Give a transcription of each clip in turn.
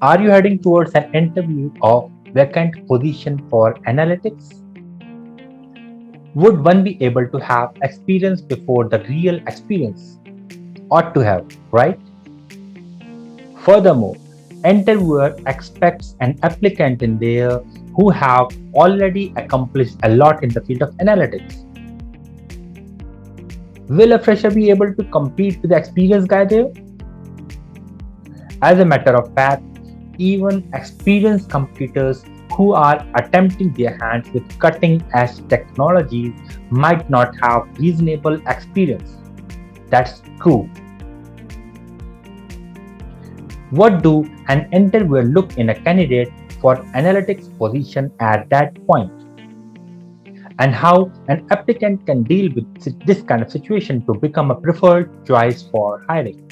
Are you heading towards an interview of vacant position for analytics? Would one be able to have experience before the real experience? Ought to have, right? Furthermore, interviewer expects an applicant in there who have already accomplished a lot in the field of analytics. Will a fresher be able to compete with the experienced guy there? As a matter of fact, even experienced competitors who are attempting their hands with cutting edge technologies might not have reasonable experience. That's true. What do an interviewer look in a candidate for analytics position at that point? And how an applicant can deal with this kind of situation to become a preferred choice for hiring?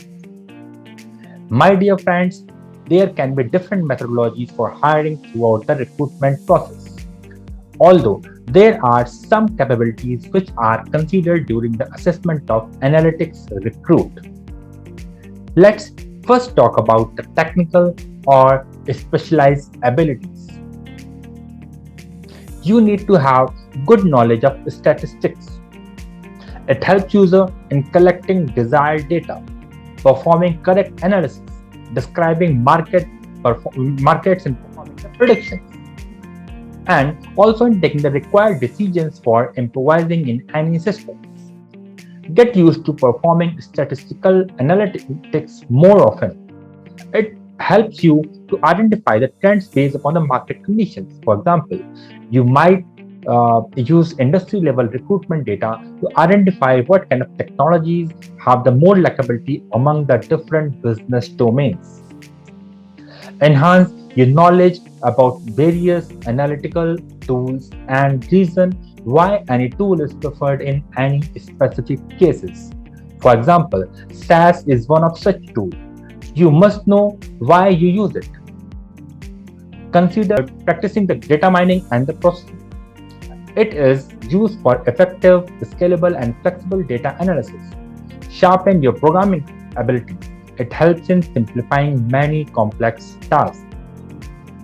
My dear friends, there can be different methodologies for hiring throughout the recruitment process. Although there are some capabilities which are considered during the assessment of analytics recruit. Let's first talk about the technical or specialized abilities. You need to have good knowledge of statistics. It helps user in collecting desired data, performing correct analysis, describing markets and performing the predictions, and also in taking the required decisions for improvising in any system. Get used to performing statistical analytics more often. It helps you to identify the trends based upon the market conditions. For example, you might use industry level recruitment data to identify what kind of technologies have the more likability among the different business domains. Enhance your knowledge about various analytical tools and reason why any tool is preferred in any specific cases. For example, SAS is one of such tools. You must know why you use it. Consider practicing the data mining and the processing. It is used for effective, scalable, and flexible data analysis. Sharpen your programming ability. It helps in simplifying many complex tasks.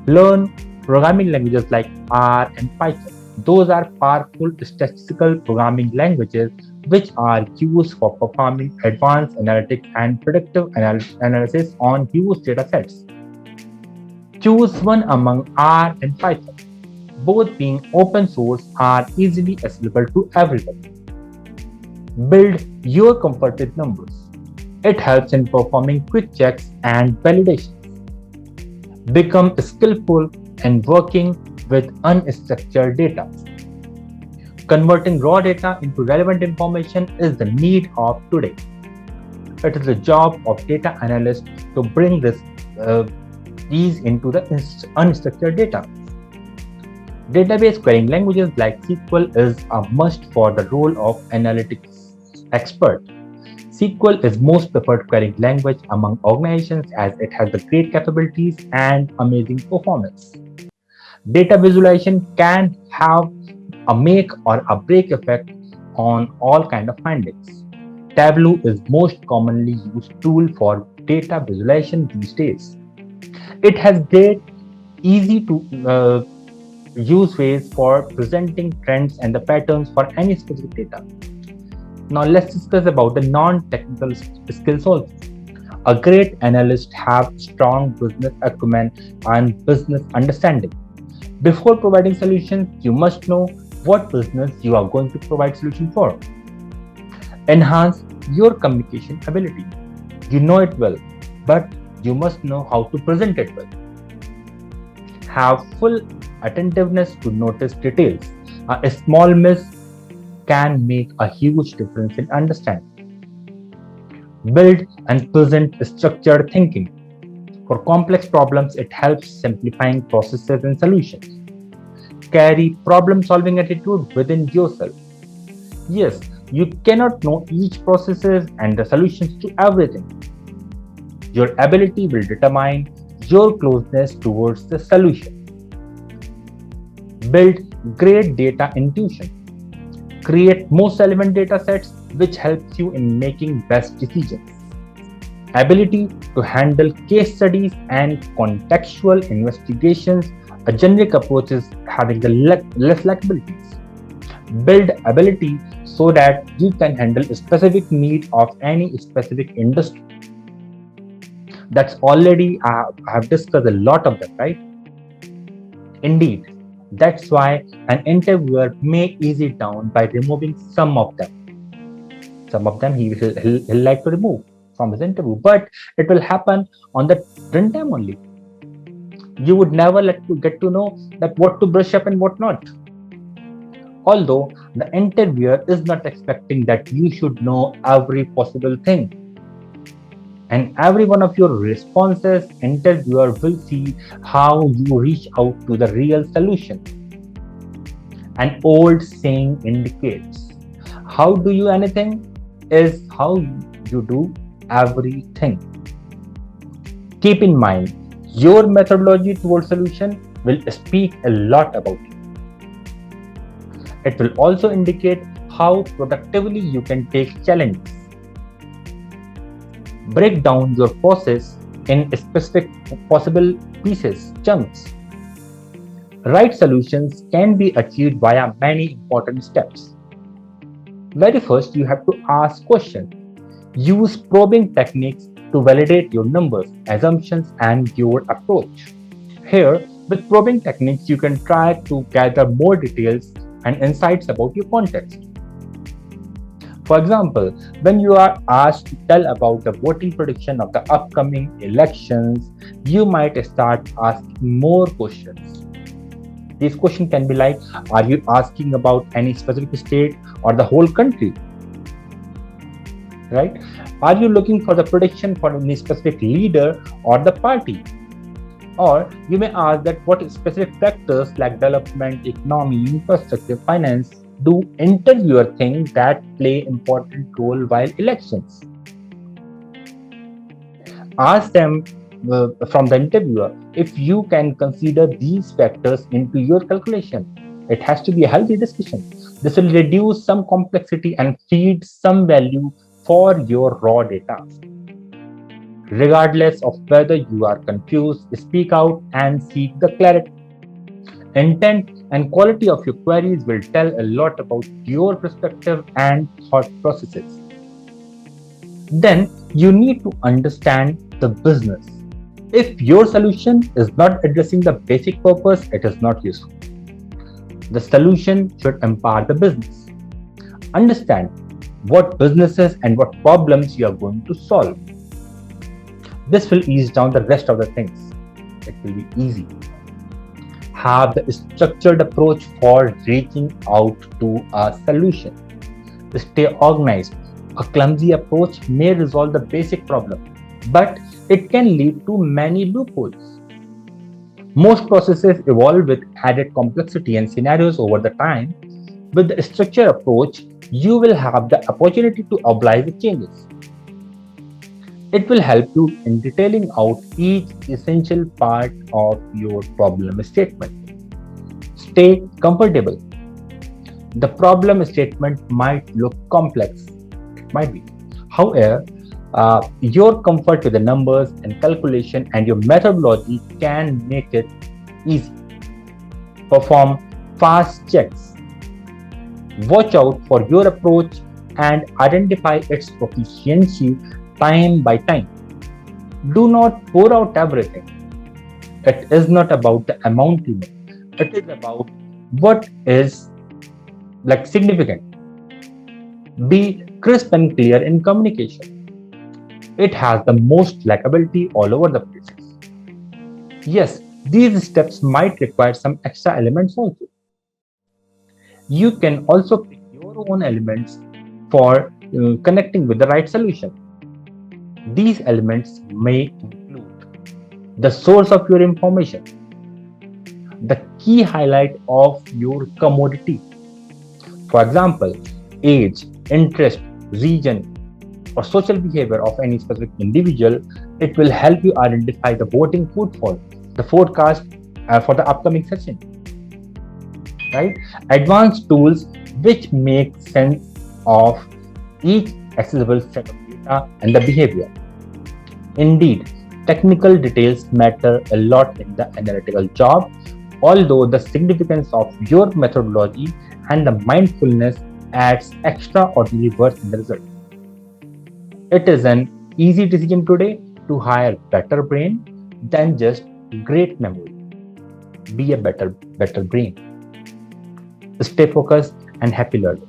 Learn programming languages like R and Python. Those are powerful statistical programming languages which are used for performing advanced analytics and predictive analysis on huge data sets. Choose one among R and Python. Both being open source are easily accessible to everyone. Build your comfort with numbers. It helps in performing quick checks and validations. Become skillful in working with unstructured data. Converting raw data into relevant information is the need of today. It is the job of data analysts to bring these into the unstructured data. Database querying languages like SQL is a must for the role of analytics expert. SQL is most preferred querying language among organizations as it has the great capabilities and amazing performance. Data visualization can have a make or a break effect on all kind of findings. Tableau is most commonly used tool for data visualization these days. It has great, easy to use ways for presenting trends and the patterns for any specific data. Now let's discuss about the non-technical skills also. A great analyst have strong business acumen and business understanding. Before providing solutions, you must know what business you are going to provide solution for. Enhance your communication ability. You know it well, but you must know how to present it well. Have full attentiveness to notice details. A small miss can make a huge difference in understanding. Build and present structured thinking. For complex problems, it helps simplifying processes and solutions. Carry problem solving attitude within yourself. Yes, you cannot know each processes and the solutions to everything. Your ability will determine your closeness towards the solution. Build great data intuition. Create most relevant data sets which helps you in making best decisions. ability to handle case studies and contextual investigations. A generic approach is having the less likabilities. Build ability so that you can handle a specific need of any specific industry. That's already I have discussed a lot of them, right? Indeed, that's why an interviewer may ease it down by removing some of them. Some of them he'll like to remove from his interview, but it will happen on the runtime only. You would never get to know that what to brush up and what not. Although the interviewer is not expecting that you should know every possible thing. And every one of your responses, interviewer will see how you reach out to the real solution. An old saying indicates how do you anything is how you do everything. Keep in mind, your methodology towards solution will speak a lot about you. It will also indicate how productively you can take challenges. Break down your process in specific possible pieces, chunks. Right solutions can be achieved via many important steps. Very first, you have to ask questions. Use probing techniques to validate your numbers, assumptions, and your approach. Here, with probing techniques, you can try to gather more details and insights about your context. For example, when you are asked to tell about the voting prediction of the upcoming elections, you might start asking more questions. These questions can be like, are you asking about any specific state or the whole country? Right? Are you looking for the prediction for any specific leader or the party? Or you may ask that what specific factors like development, economy, infrastructure, finance do interviewer think that play important role while elections? Ask them from the interviewer if you can consider these factors into your calculation. It has to be a healthy discussion. This will reduce some complexity and feed some value for your raw data. Regardless of whether you are confused, speak out and seek the clarity. Intent and quality of your queries will tell a lot about your perspective and thought processes. Then you need to understand the business. If your solution is not addressing the basic purpose, it is not useful. The solution should empower the business. Understand what businesses and what problems you are going to solve. This will ease down the rest of the things. It will be easy. Have the structured approach for reaching out to a solution. Stay organized. A clumsy approach may resolve the basic problem, but it can lead to many loopholes. Most processes evolve with added complexity and scenarios over the time. With the structured approach, you will have the opportunity to apply the changes. It will help you in detailing out each essential part of your problem statement. Stay comfortable. The problem statement might look complex. It might be. However, your comfort with the numbers and calculation and your methodology can make it easy. Perform fast checks. Watch out for your approach and identify its proficiency time by time. Do not pour out everything. It is not about the amount you know. It is about what is significant. Be crisp and clear in communication. It has the most likability all over the places. Yes, these steps might require some extra elements also. You can also pick your own elements for connecting with the right solution. These elements may include the source of your information, the key highlight of your commodity. For example, age, interest, region, or social behavior of any specific individual. It will help you identify the voting footfall, the forecast for the upcoming session. Right? Advanced tools which make sense of each accessible set of data and the behavior. Indeed, technical details matter a lot in the analytical job, although the significance of your methodology and the mindfulness adds extraordinary worth in the result. It is an easy decision today to hire better brain than just great memory. Be a better brain. Stay focused and happy learning.